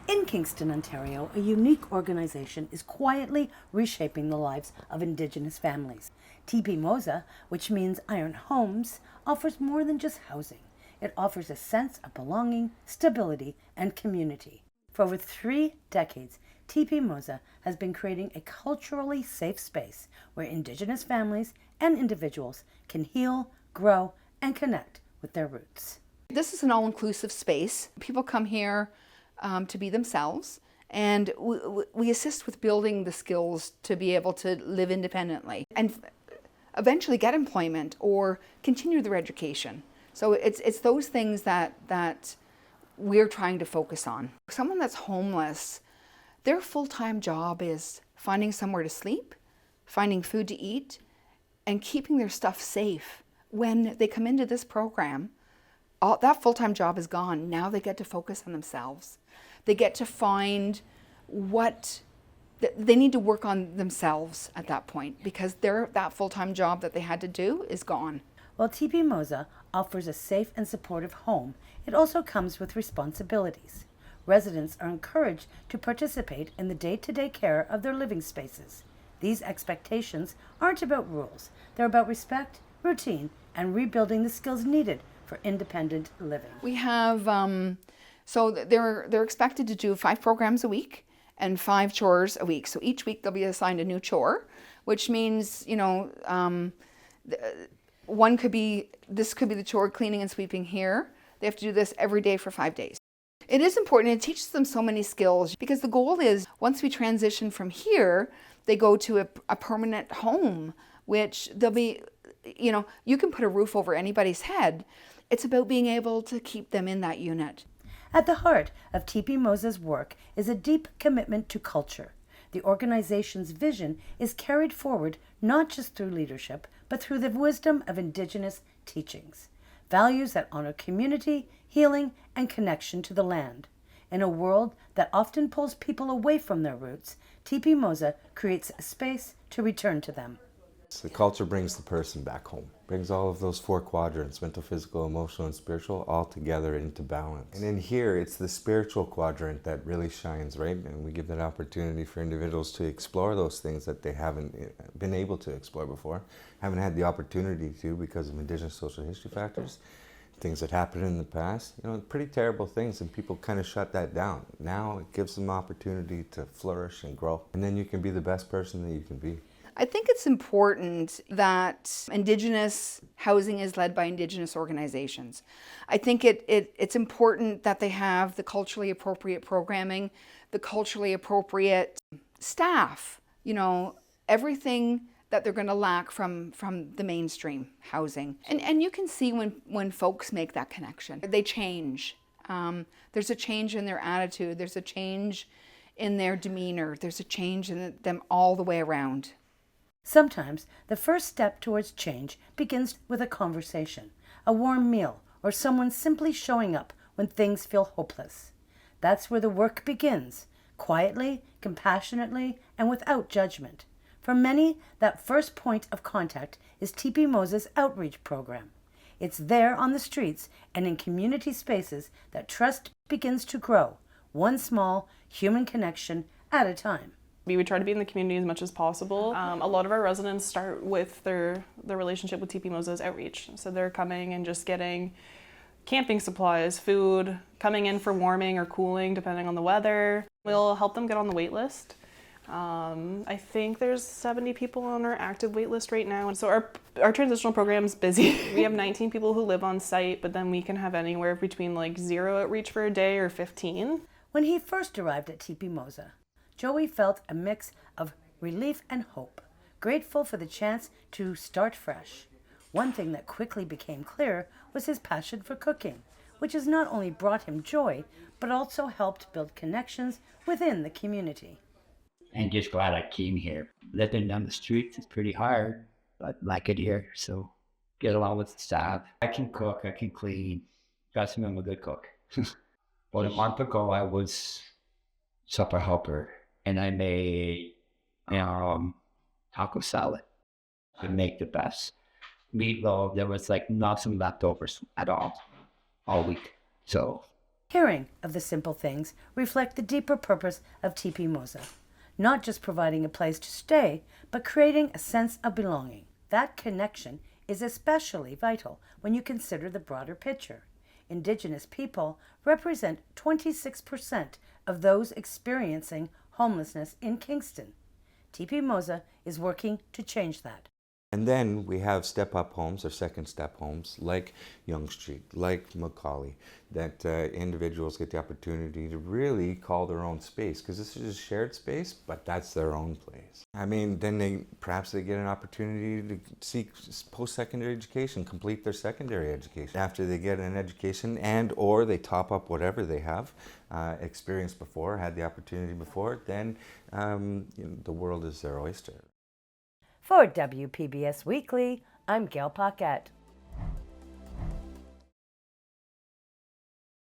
In Kingston, Ontario, a unique organization is quietly reshaping the lives of Indigenous families. Tipi Moza, which means iron homes, offers more than just housing. It offers a sense of belonging, stability, and community. For over 3 decades, Tipi Moza has been creating a culturally safe space where Indigenous families and individuals can heal, grow, and connect with their roots. This is an all-inclusive space. People come here to be themselves, and we assist with building the skills to be able to live independently and eventually get employment or continue their education. So it's those things that we're trying to focus on. Someone that's homeless, their full-time job is finding somewhere to sleep, finding food to eat, and keeping their stuff safe. When they come into this program, that full-time job is gone. Now they get to focus on themselves. They get to find what they need to work on themselves at that point, because that full-time job that they had to do is gone. While Tipi Moza offers a safe and supportive home, it also comes with responsibilities. Residents are encouraged to participate in the day-to-day care of their living spaces. These expectations aren't about rules. They're about respect, routine, and rebuilding the skills needed for independent living. We have, so they're expected to do 5 programs a week and 5 chores a week. So each week they'll be assigned a new chore, which means, one could be, this could be the chore cleaning and sweeping here. They have to do this every day for 5 days. It is important. It teaches them so many skills, because the goal is once we transition from here, they go to a permanent home, which they'll be, you can put a roof over anybody's head. It's about being able to keep them in that unit. At the heart of Tipi Moza's work is a deep commitment to culture. The organization's vision is carried forward not just through leadership, but through the wisdom of Indigenous teachings, values that honor community, healing, and connection to the land. In a world that often pulls people away from their roots, Tipi Moza creates a space to return to them. The culture brings the person back home, brings all of those 4 quadrants, mental, physical, emotional, and spiritual, all together into balance. And in here, it's the spiritual quadrant that really shines, right? And we give that opportunity for individuals to explore those things that they haven't been able to explore before, haven't had the opportunity to because of Indigenous social history factors, things that happened in the past, pretty terrible things, and people kind of shut that down. Now it gives them opportunity to flourish and grow, and then you can be the best person that you can be. I think it's important that Indigenous housing is led by Indigenous organizations. I think it's important that they have the culturally appropriate programming, the culturally appropriate staff, everything that they're going to lack from the mainstream housing. And you can see when folks make that connection, they change. There's a change in their attitude, there's a change in their demeanor, there's a change in them all the way around. Sometimes the first step towards change begins with a conversation, a warm meal, or someone simply showing up when things feel hopeless. That's where the work begins, quietly, compassionately, and without judgment. For many, that first point of contact is Tipi Moza's outreach program. It's there on the streets and in community spaces that trust begins to grow, one small human connection at a time. We would try to be in the community as much as possible. A lot of our residents start with their relationship with Tipi Moza's outreach. So they're coming and just getting camping supplies, food, coming in for warming or cooling depending on the weather. We'll help them get on the wait list. I think there's 70 people on our active wait list right now. And so our transitional program's busy. We have 19 people who live on site, but then we can have anywhere between 0 outreach for a day or 15. When he first arrived at Tipi Moza, Joey felt a mix of relief and hope, grateful for the chance to start fresh. One thing that quickly became clear was his passion for cooking, which has not only brought him joy, but also helped build connections within the community. And just glad I came here. Living down the street is pretty hard, but I like it here, so get along with the staff. I can cook, I can clean. Trust me, I'm a good cook. About a month ago, I was supper helper, and I made taco salad. I make the best meatloaf. There was nothing leftovers at all week. So Hearing of the simple things reflect the deeper purpose of Tipi Moza, not just providing a place to stay, but creating a sense of belonging. That connection is especially vital when you consider the broader picture. Indigenous people represent 26% of those experiencing homelessness in Kingston. Tipi Moza is working to change that. And then we have step-up homes or second-step homes like Yonge Street, like Macaulay, that individuals get the opportunity to really call their own space, because this is a shared space, but that's their own place. I mean, then they get an opportunity to seek post-secondary education, complete their secondary education. After they get an education and or they top up whatever they have experienced before, had the opportunity before, then the world is their oyster. For WPBS Weekly, I'm Gail Paquette.